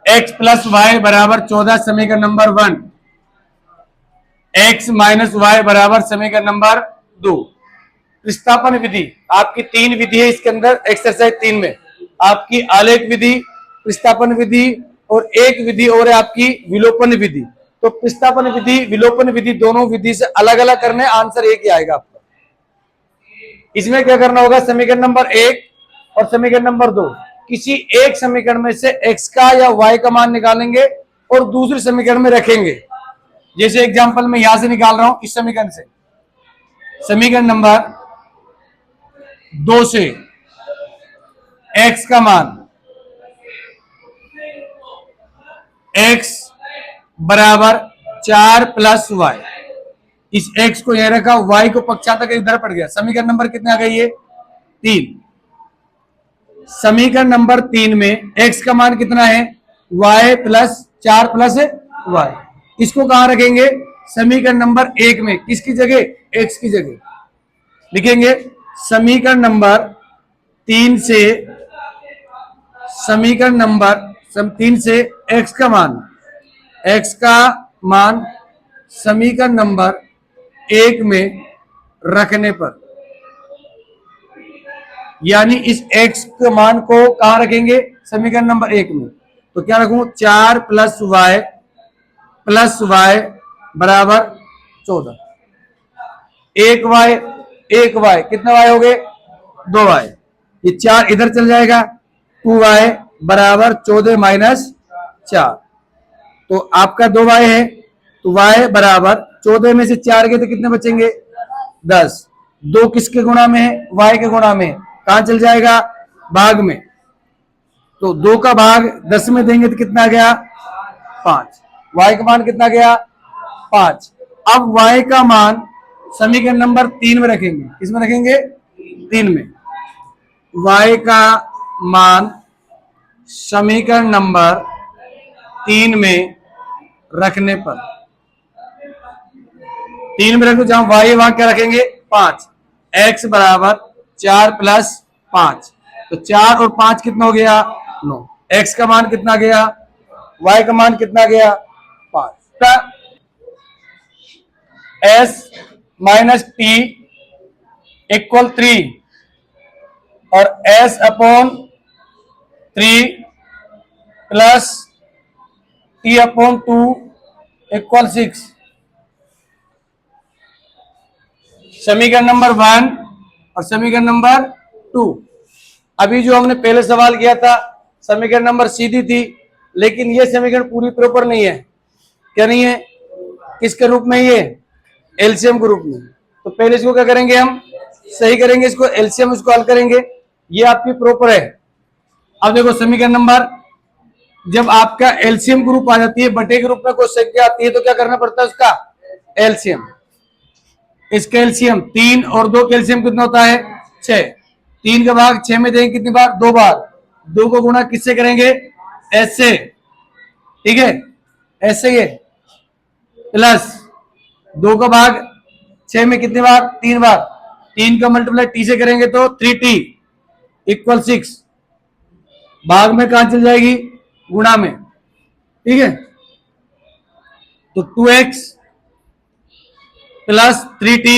x plus Y बराबर 14 समीकरण number 1, x minus Y बराबर समीकरण नंबर 2। प्रतिस्थापन विधि आपकी 3 विधि है इसके अंदर, एक्सरसाइज 3 में आपकी आलेख विधि, प्रतिस्थापन विधि और एक विधि और है आपकी विलोपन विधि। तो प्रतिस्थापन विधि विलोपन विधि दोनों विधि से अलग अलग करने, आंसर एक ही आएगा आपका। इसमें क्या करना होगा, समीकरण नंबर 1 और समीकरण नंबर 2 किसी एक समीकरण में से x का या y का मान निकालेंगे और दूसरे समीकरण में रखेंगे। जैसे एग्जांपल में यहां से निकाल रहा हूं, इस समीकरण से, समीकरण नंबर 2 से x का मान x बराबर 4 प्लस y, इस x को यह रखा, y को पक्षांतर इधर पड़ गया। समीकरण नंबर कितने आ गई है, 3। समीकरण नंबर 3 में x का मान कितना है, y प्लस 4 प्लस y। इसको कहां रखेंगे, समीकरण नंबर 1 में, किसकी जगह, x की जगह लिखेंगे। समीकरण नंबर 3 से, समीकरण नंबर 3 से x का मान समीकरण नंबर 1 में रखने पर, यानी इस x के मान को कहां रखेंगे, समीकरण नंबर 1 में। तो क्या रखूं, 4 प्लस y बराबर 14। 1 y कितना y हो गए, 2 y। ये 4 इधर चल जाएगा, 2y बराबर 14 माइनस 4। तो आपका 2y है, तो y बराबर 14 में से 4 गए तो कितने बचेंगे, 10। 2 किसके गुणा में है, y के गुणा में, कहां चल जाएगा, भाग में। तो 2 का भाग 10 में देंगे तो कितना आ गया, 5। y का मान कितना गया, 5। अब y का मान समीकरण नंबर 3 में रखेंगे, किसमें रखेंगे, 3 में। y का मान समीकरण नंबर 3 में रखने पर, 3 में रखो, जहां y वहां क्या रखेंगे, 5। x बराबर 4 प्लस 5, तो 4 और 5 कितना हो गया, 9। x का मान कितना गया, y का मान कितना गया, 5। s माइनस टी इक्वल 3 और s upon 3 plus T upon 2 equal 6। समीकरण नंबर 1 और समीकरण नंबर 2। अभी जो हमने पहले सवाल किया था, समीकरण नंबर सीधी थी, लेकिन ये समीकरण पूरी प्रॉपर नहीं है। क्या नहीं है, किसके रूप में, ये एलसीएम के रूप में। तो पहले इसको क्या करेंगे, हम सही करेंगे, इसको एलसीएम इसको हल करेंगे, ये आपकी प्रॉपर है। अब देखो समीकरण नंबर, जब आपका एलसीएम के रूप आ जाती है, बटे के रूप में कोई संख्या आती है, तो क्या करना पड़ता है, उसका एलसीएम। इसका एलसीएम 3 और 2 कैल्शियम कितना होता है, 6। 3 का भाग 6 में देंगे कितनी बार, 2 बार। 2 को गुणा किससे करेंगे, एस से, ठीक है, ऐसे ये प्लस 2 का भाग 6 में कितनी बार, 3 बार। 3 का मल्टीप्लाई टी से करेंगे तो 3t इक्वल 6। भाग में कहां चल जाएगी, गुणा में, ठीक है। तो 2x प्लस 3t,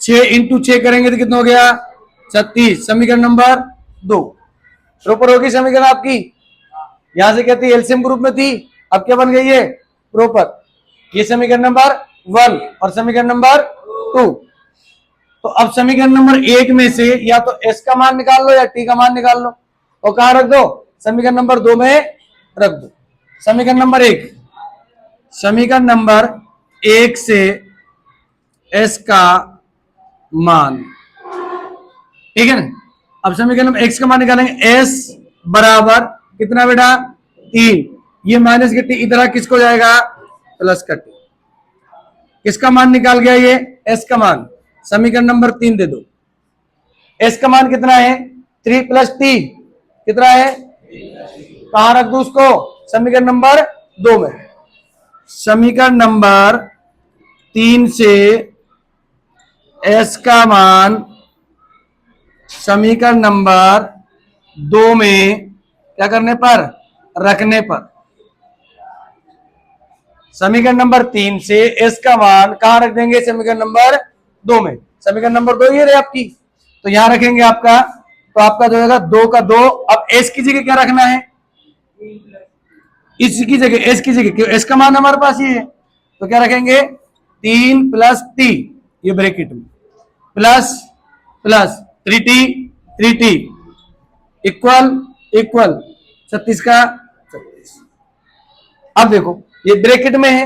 6 इंटू 6 करेंगे तो कितना हो गया, 36। समीकरण नंबर 2 प्रॉपर होगी समीकरण आपकी। यहां से कहती है एलसीएम ग्रुप में थी, अब क्या बन गई है, प्रॉपर। ये समीकरण नंबर 1 और समीकरण नंबर 2। तो अब समीकरण नंबर 1 में से या तो s का मान निकाल लो या t का मान निकाल लो, और कहां रख दो, समीकरण नंबर 2 में रख दो। समीकरण नंबर 1, समीकरण नंबर 1 से s का मान, ठीक है ना। अब समीकरण नंबर x का मान निकालेंगे, s बराबर कितना बेटा, 3। ये माइनस के टी इधर किसको जाएगा, प्लस का टी। किसका मान निकाल गया, ये s का मान। समीकरण नंबर 3 दे दो, s का मान कितना है, 3 प्लस टी कितना है, कहां रख दो उसको, समीकरण नंबर 2 में। समीकरण नंबर 3 से s का मान समीकरण नंबर 2 में क्या करने पर रखने पर समीकरण नंबर 3 से s का मान कहां रख देंगे? समीकरण नंबर 2 में। समीकरण नंबर 2 ये रहे आपकी, तो यहां रखेंगे आपका, तो आपका जो होगा 2 का 2। अब s की जगह क्या रखना है? इसकी जगह, s की जगह, क्यों s का मान हमारे पास ही है, तो क्या रखेंगे? 3 प्लस t, ये ब्रैकेट में, plus plus 3t equal equal 36 का 36। अब देखो ये ब्रैकेट में है,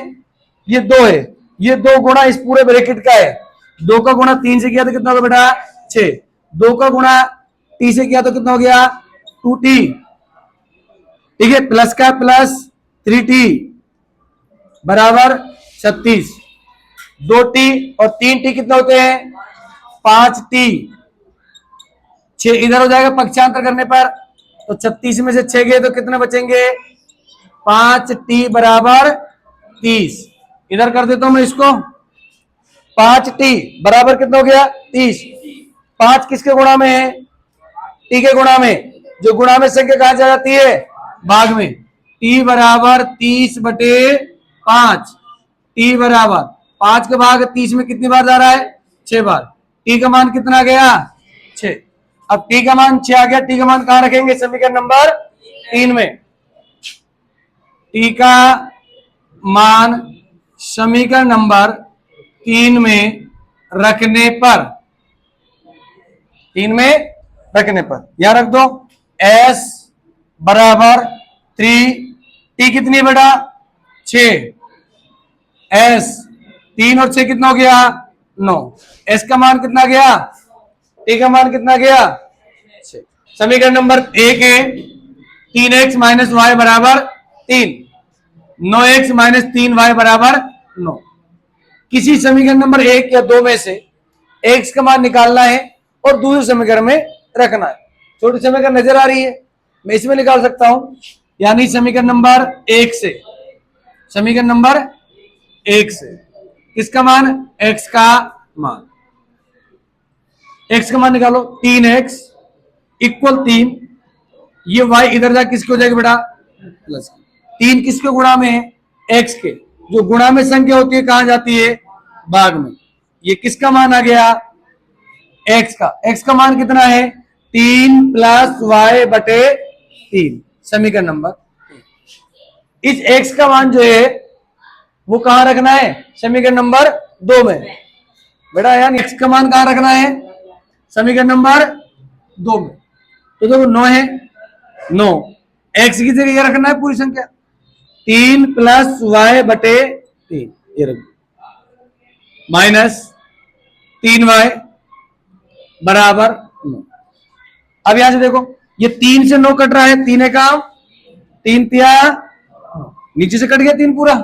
ये 2 है, ये 2 गुणा इस पूरे ब्रैकेट का है। 2 का गुणा 3 से किया तो कितना होगा बेटा? 6। 2 का गुणा t से किया तो कितना हो गया? 2t, ठीक है, प्लस का प्लस 3t बराबर 36। 2t और 3t कितना होते हैं? 5t। 6 इधर हो जाएगा पक्षांतर करने पर, तो 36 में से 6 गए तो कितने बचेंगे? 5t बराबर 30। इधर कर देता हूं मैं इसको, 5t बराबर कितना हो गया? 30। 5 किसके गुणा में है? t के गुणा में। जो गुणा में संख्या कहां जा जाती है? भाग में। t बराबर 30 बटे 5। t बराबर 5 के भाग 30 में कितनी बार जा रहा है? 6 बार। t का मान कितना गया? 6। अब t का मान 6 आ गया, t का मान कहां रखेंगे? समीकरण नंबर 3 में। t का मान समीकरण नंबर 3 में रखने पर, 3 में रखने पर यहां रख दो, s बराबर 3, t कितनी बेटा? 6, s 3 और 6 कितना हो गया? 9। s का मान कितना गया? t का मान कितना गया? 6। समीकरण नंबर 1 है 3x माइनस वाई बराबर 3, 9x माइनस 3y बराबर 9। किसी समीकरण नंबर 1 या 2 में से x का मान निकालना है और दूसरे समीकरण में रखना है। छोटी समीकरण नजर आ रही है, मैं इसमें निकाल सकता हूं, यानी समीकरण नंबर 1 से, समीकरण नंबर 1 से किसका मान? x का मान। x का मान निकालो, 3x इक्वल 3, ये y इधर जा किसके हो जाएगा बेटा? प्लस। 3 किसके गुणा में है? x के। जो गुणा में संख्या होती है कहां जाती है? भाग में। ये किसका मान आ गया? x का। x का मान कितना है? 3 प्लस वाई बटे 3, समीकरण नंबर। इस x का मान जो है वो कहां रखना है? समीकरण नंबर 2 में। बेटा यार x का मान कहां रखना है? समीकरण नंबर 2 में। तो देखो 9 है, 9 x की जगह ये रखना है पूरी संख्या, 3 प्लस वाई बटे 3, ये रख माइनस 3y बराबर 9। अब यहां से देखो ये 3 से 9 कट रहा है, 3 है काम, 3 तिया नीचे से कट गया 3 पूरा।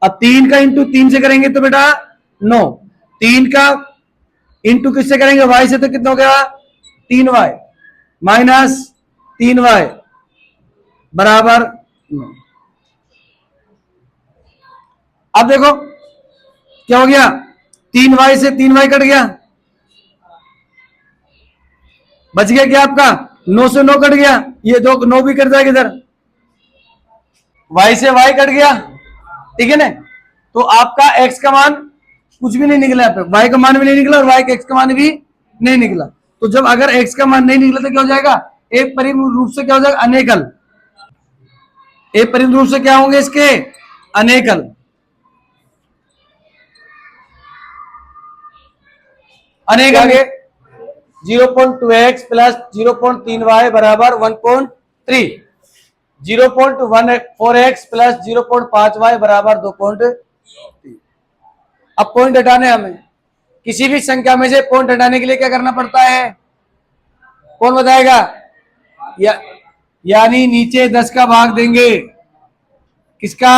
अब 3 का इंटू 3 से करेंगे तो बेटा 9, 3 का इंटू किससे करेंगे? y से, तो कितना हो गया? 3y माइनस 3y बराबर 9। अब देखो क्या हो गया? 3y से 3y कट गया, बच गया क्या आपका? 9 से 9 कट गया, ये 9 भी कट जाएगा इधर, y से y कट गया, ठीक है ना? तो आपका x का मान कुछ भी नहीं निकला, y का मान भी नहीं निकला और y का x का मान भी नहीं निकला। तो जब अगर x का मान नहीं निकला तो क्या हो जाएगा? एक परिमित रूप से क्या हो जाएगा? अनेकल। एक परिमित रूप से क्या होंगे इसके? अनेकल। अनेक आगे 0.2x प्लस 0.3y बराबर 1.3, 0.14x प्लस 0.5y बराबर 2.3। अब पॉइंट हटाने, हमें किसी भी संख्या में से पॉइंट हटाने के लिए क्या करना पड़ता है? कौन बताएगा? यानी नीचे 10 का भाग देंगे, किसका?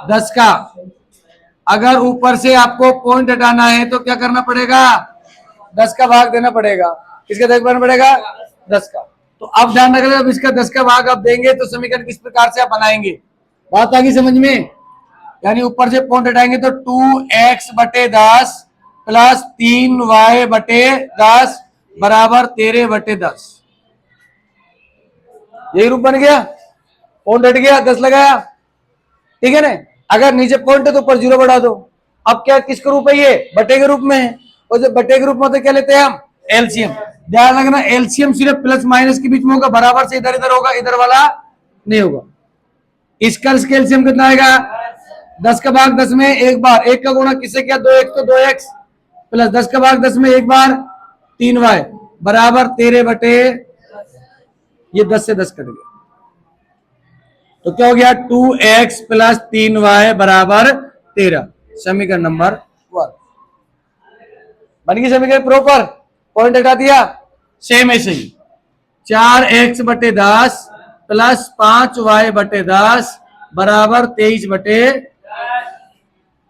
10 का। अगर ऊपर से आपको पॉइंट हटाना है तो क्या करना पड़ेगा? 10 का भाग देना पड़ेगा। किसका 10 करना पड़ेगा? 10 का। तो अब ध्यान रखना, अब इसका 10 का भाग आप देंगे तो समीकरण किस प्रकार से आप बनाएंगे? बात आ गई समझ में? यानी ऊपर से पॉइंट हटाएंगे तो 2x बटे 10 प्लस 3y बटे 10 बराबर 13 बटे 10, यही रूप बन गया। पॉइंट हट गया, 10 लगाया, ठीक है ना। अगर नीचे पॉइंट है तो ऊपर 0 बढ़ा दो। अब क्या किसके रूप है, ये बटे के रूप में है, और जब बटे के रूप में होते क्या लेते हैं हम, एलसीएम। ध्यान रखना एलसीएम सिर्फ प्लस माइनस के बीच में होगा, बराबर से इधर इधर होगा, इधर वाला नहीं होगा। इसका एलसीएम कितना आएगा, 10 का भाग 10 में एक बार, एक का गुणा किससे किया, 2x तो 2x प्लस 10 का भाग 10 में एक बार 3y बराबर 13 बटे, ये 10 से 10 कट गया, तो क्या हो गया 2x प्लस 3y बराबर 13। समीकरण नंबर 1 बन गई, समीकरण प्रॉपर, पॉइंट हटा दिया। सेम ऐसे ही 4x बटे 10 प्लस 5y बटे 10 बराबर 23 बटे,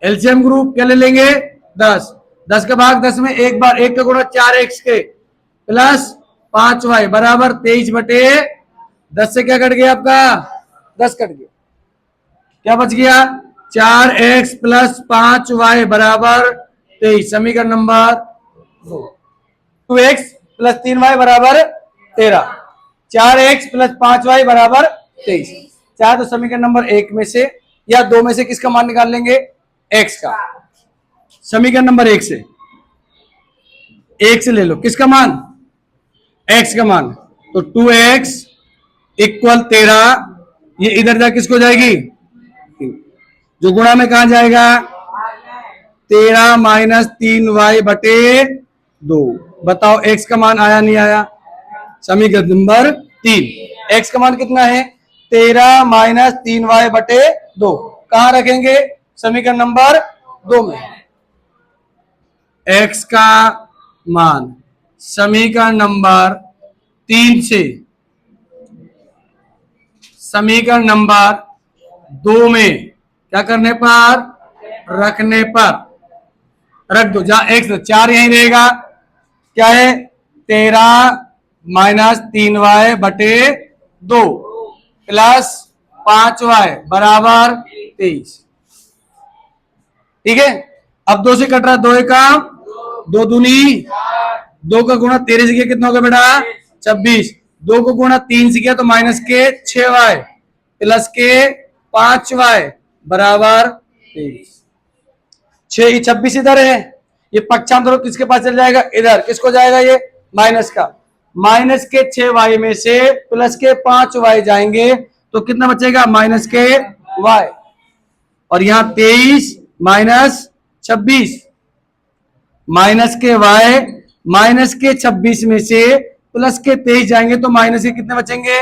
एलसीएम ग्रुप क्या ले लेंगे, 10, 10 का भाग 10 में एक बार, एक का गुणा 4x के प्लस 5y बराबर 23 बटे 10 से क्या कट गया आपका, 10 कट गया, क्या बच गया 4x प्लस 5y बराबर 23। समीकरण नंबर 2x प्लस 3y बराबर 13, 4x प्लस 5y बराबर 23। चाहे तो समीकरण नंबर 1 में से या 2 में से किसका मान निकाल लेंगे, x का। समीकरण नंबर 1 से ले लो, किसका मान, x का मान, तो 2x इक्वल 13, ये इधर जा किसको जाएगी, जो गुणा में कहा जाएगा, 13 माइनस 3y बटे 2। बताओ x का मान आया नहीं आया, समीकरण नंबर 3, x का मान कितना है, 13 माइनस 3y बटे 2, कहां रखेंगे, समीकरण नंबर 2 में। x का मान समीकरण नंबर 3 से समीकरण नंबर 2 में क्या करने पर, रखने पर, रख दो, जहां x 4 यहीं रहेगा, क्या है 13 माइनस 3y बटे 2 प्लस 5y बराबर 23, ठीक है। अब 2 से कट रहा, 2 का 2 दूनी 2 का गुणा 13 से किया कितना होगा बेटा 26, 2 को गुणा 3 से किया तो माइनस के 6y प्लस के 5y बराबर 23। 6 26 इधर है, ये पक्षांतर किसके पास चल जाएगा, इधर, किसको जाएगा ये माइनस का, माइनस के 6y में से प्लस के 5y जाएंगे तो कितना बचेगा, माइनस के y, और यहां 23 माइनस 26, माइनस के y माइनस के 26 में से प्लस के 23 जाएंगे तो माइनस के कितने बचेंगे,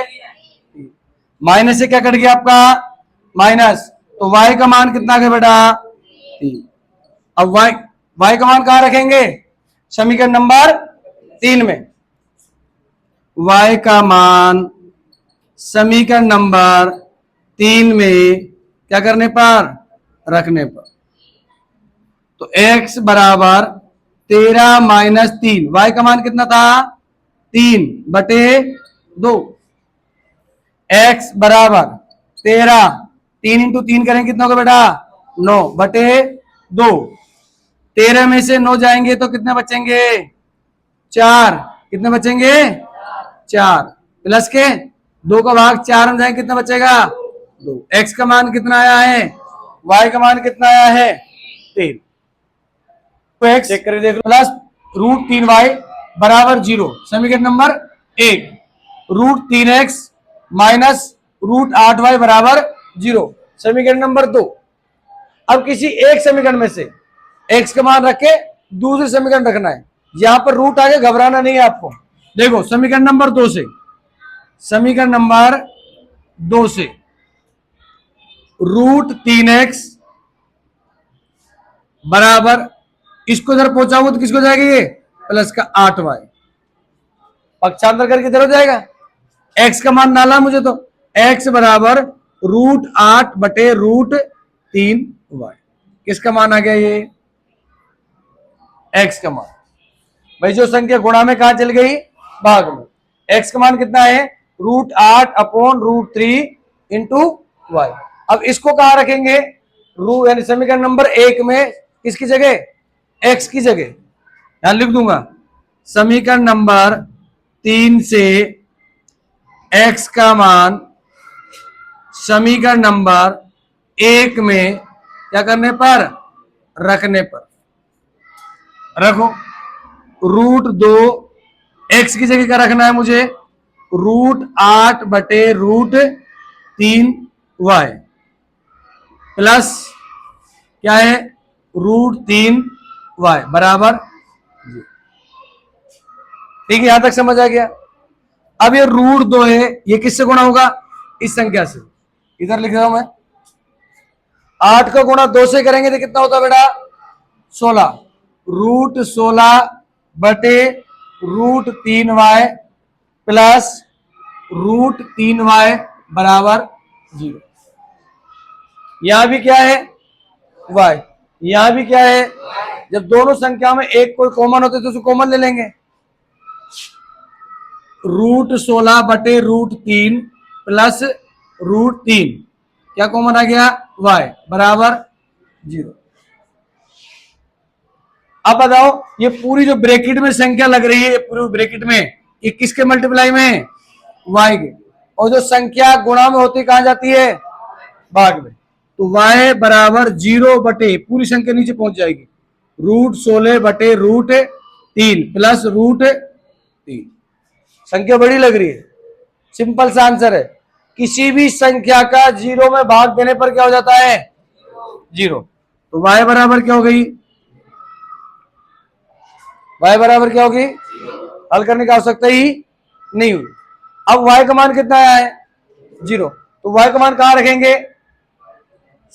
माइनस से क्या कट गया आपका माइनस, तो y का मान कितना है बेटा 3। अब y का मान कहां रखेंगे, समीकरण नंबर 3 में, y का मान समीकरण नंबर 3 में क्या करने पर, रखने पर, तो x बराबर 13 माइनस 3, y का मान कितना था 3 बटे 2, x बराबर 13, 3 इंटू 3 करेंगे कितना होगा बेटा 9 बटे 2, 13 में से 9 जाएंगे तो कितने बचेंगे 4, कितने बचेंगे 4 प्लस के 2 का भाग 4 में जाएंगे कितना बचेगा 2। x का मान कितना आया है, y का मान कितना आया है 3, तो x चेक करके देख लो, प्लस रूट 3y बराबर 0। समीकरण number 1, root 3x minus root 8y बराबर 0। समीकरण नंबर 2, अब किसी एक समीकरण में से x का मान रख के दूसरे समीकरण रखना है, यहां पर रूट आगे घबराना नहीं है आपको। देखो समीकरण नंबर 2 से, समीकरण नंबर 2 से रूट 3x बराबर, इसको इधर पहुंचाऊंगा तो किसको जाएगा ये प्लस का 8y, पक्षांतर करके इधर हो जाएगा, x का मान डाला मुझे तो x बराबर रूट 8 बटे रूट 3y, किसका मान आ गया ये x का मान, भाई जो संख्या गुणा में कहा चल गई भाग में, x का मान कितना है root 8 upon root 3 into y. अब इसको कहा रखेंगे रू, यानी समीकरण नंबर 1 में किसकी जगह x की जगह, यहां लिख दूंगा समीकरण नंबर 3 से x का मान समीकरण नंबर 1 में क्या करने पर, रखने पर। रखो √2 x की जगह क्या रखना है मुझे, √8/√3y प्लस क्या है, √3y बराबर। ठीक है, यहां तक समझ आ गया। अब ये √2 है, ये किससे गुणा होगा, इस संख्या से। इधर लिख रहा हूं मैं, 8 का गुणा 2 से करेंगे तो कितना होता है बेटा, 16। √16/√3y प्लस √3y बराबर 0। यहां भी क्या है, y, यहां भी क्या है, जब दोनों संख्या में एक कोई कॉमन होते तो उसे कॉमन ले लेंगे। √16/√3 प्लस √3 क्या कॉमन आ गया, y बराबर 0। अब बताओ ये पूरी जो ब्रैकेट में संख्या लग रही है, ये पूरी ब्रैकेट में ये किसके मल्टीप्लाई में है, y के। और जो संख्या गुणा में होती कहां जाती है, भाग में। तो y बराबर 0 बटे पूरी संख्या नीचे पहुंच जाएगी, √16/√3 प्लस √3। संख्या बड़ी लग रही है, सिंपल सा आंसर है। किसी भी संख्या का 0 में भाग देने पर क्या हो जाता है, 0। तो y बराबर क्या हो गई, y बराबर क्या होगी, हल करने की आवश्यकता ही नहीं हुई। अब y का मान कितना आया है, 0। तो y का मान कहां रखेंगे,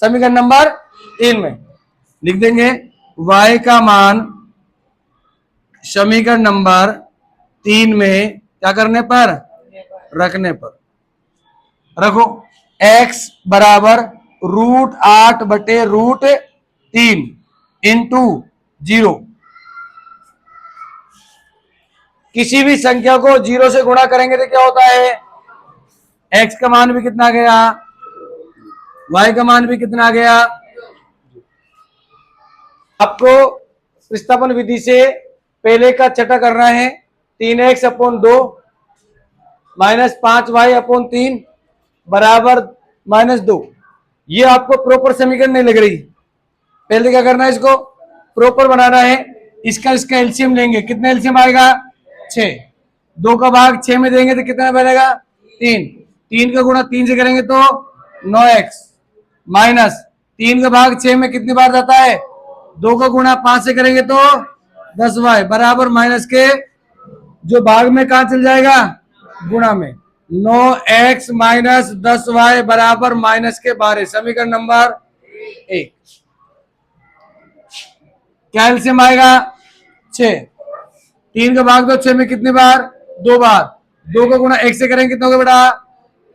समीकरण नंबर 3 में लिख देंगे। y का मान समीकरण नंबर 3 में क्या करने पर, रखने पर। रखो x बराबर √8/√3 इंटू 0। किसी भी संख्या को 0 से गुणा करेंगे तो क्या होता है, x का मान भी कितना गया, y का मान भी कितना गया। आपको प्रतिस्थापन विधि से पहले का छठा करना है, 3x/2 माइनस 5y/3 बराबर -2। ये आपको प्रॉपर समीकरण नहीं लग रही, पहले क्या करना है, इसको प्रॉपर बनाना है। इसका एलसीएम लेंगे, कितना एलसीएम आएगा, 6। 2 का भाग 6 में देंगे तो कितना बनेगा, 3। 3 का गुणा 3 से करेंगे तो 9x माइनस 3 का भाग 6 में कितनी बार जाता है, 2 का गुणा 5 से करेंगे तो 10y बराबर माइनस के जो भाग में कहां चल जाएगा, गुणा में। 9x माइनस 10y बराबर माइनस के 12। समीकरण नंबर 1 क्या एलसीएम आएगा, 6। 3 का भाग दो 6 में कितनी बार, 2 बार। 2 का गुणा 1 से करेंगे कितना होगा बेटा,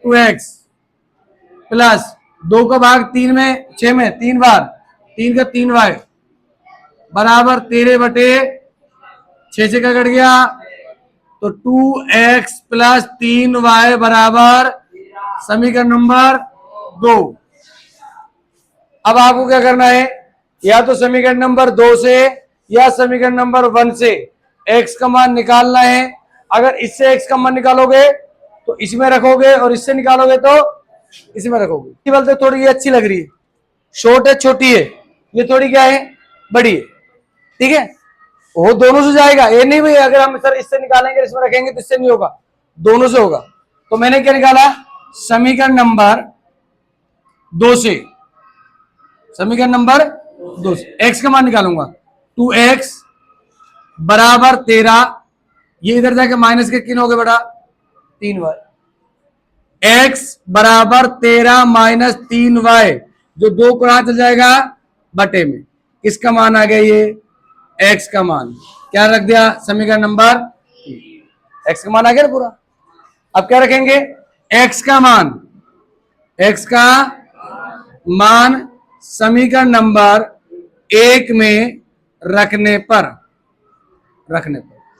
2x प्लस 2 का भाग 3 में 6 में 3 बार, 3 का 3y बराबर 13/6 से क्या कट गया, तो 2x प्लस 3y बराबर समीकरण नंबर 2। अब आपको क्या करना है, या तो समीकरण नंबर 2 से या समीकरण नंबर 1 से x का मान निकालना है। अगर इससे x का मान निकालोगे तो इसमें रखोगे और इससे निकालोगे तो इसमें रखोगे। ये बोलते थोड़ी ये अच्छी लग रही है, शॉर्ट है, छोटी है, ये थोड़ी क्या है, बड़ी है। ठीक है, वो दोनों से जाएगा, ये नहीं भाई अगर हम सर इससे निकालेंगे इसमें रखेंगे तो इससे नहीं होगा, दोनों से होगा। तो मैंने क्या निकाला, समीकरण नंबर 2 से, समीकरण नंबर 2 से x का मान निकालूंगा, 2x बराबर 13, ये इधर जाके माइनस के किन हो गए बेटा, 3y। x बराबर 13 माइनस 3y, जो 2 को यहां चल जाएगा बटे में, किसका मान आ गया, ये x का मान। क्या रख दिया, समीकरण नंबर 3, x का मान आ गया ना पूरा। अब क्या रखेंगे, x का मान, x का मान समीकरण नंबर 1 में रखने पर,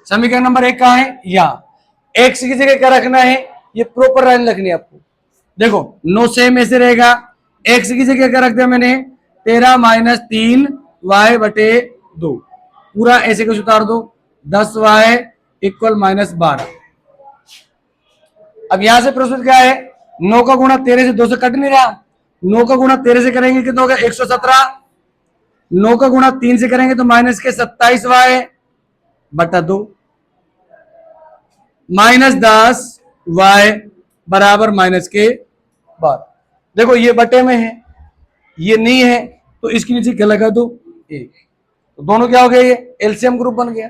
समीकरण नंबर 1 कहां है, यहां। x की जगह क्या रखना है, ये प्रॉपर लाइन रखनी है आपको। देखो 9 सेम ऐसे रहेगा, x की जगह क्या रख दिया मैंने, 13 माइनस 3y बटे 2, पूरा ऐसे कुछ उतार दो, 10y इक्वल -12। अब यहां से प्रश्न क्या है, 9 का गुणा 13 से 2 से कट नहीं रहा, 9 का गुणा 13 से करेंगे कितना होगा 117, 9 का गुणा 3 से करेंगे तो माइनस के 27y बटा 2, -10y बराबर माइनस के 12। देखो ये बटे में है, ये नहीं है, तो इसके नीचे क्या लगा दो 1, तो दोनों क्या हो गए, ये एलसीएम ग्रुप बन गया।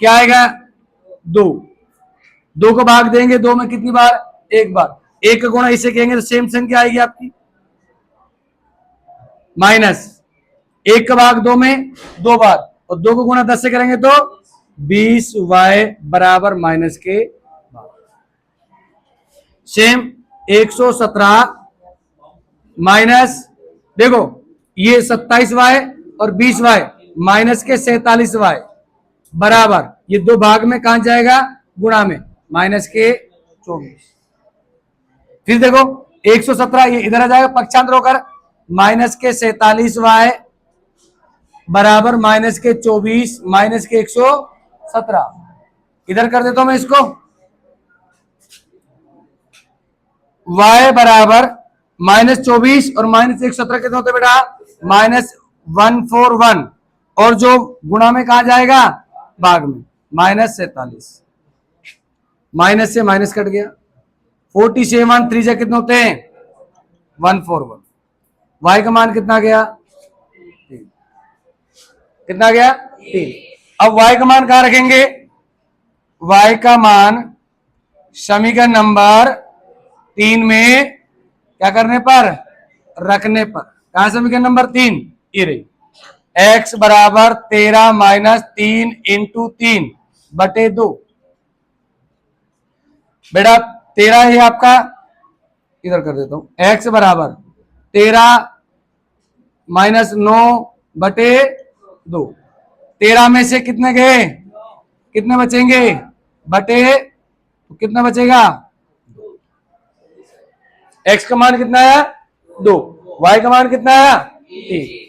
क्या आएगा 2, 2 को भाग देंगे 2 में कितनी बार, 1 बार, 1 का गुणा इसे कहेंगे तो सेम संख्या आएगी आपकी, माइनस 1 का भाग 2 में 2 बार, और 2 को गुणा 10 से करेंगे तो 20y बराबर माइनस के 12। सेम 117 माइनस, देखो ये 27y और 20y माइनस के 47y बराबर, ये दो भाग में कहां जाएगा, गुणा में, माइनस के 24। फिर देखो 117 ये इधर आ जाएगा पक्षांतर होकर, माइनस के 47y बराबर माइनस के 24 माइनस के 117। इधर कर देता हूं मैं इसको, y बराबर -24 और -117 कितने होते बेटा, -141, और जो गुणा में कहा जाएगा, भाग में, -47, माइनस से माइनस कट गया, 47 3 जा कितने होते हैं 141, y का मान कितना गया 3, कितना गया 3। अब y का मान कहां रखेंगे, y का मान समीकरण नंबर 3 में क्या करने पर, रखने पर। कहां समीकरण नंबर 3, ये रही, x बराबर 13 माइनस 3 इंटू 3 बटे 2, बेटा 13 है आपका, इधर कर देता हूं, x बराबर 13 माइनस 9 बटे 2, 13 में से कितने गए, कितने बचेंगे, बटे, तो कितना बचेगा, x का मान कितना है 2, y का मान कितना है 3।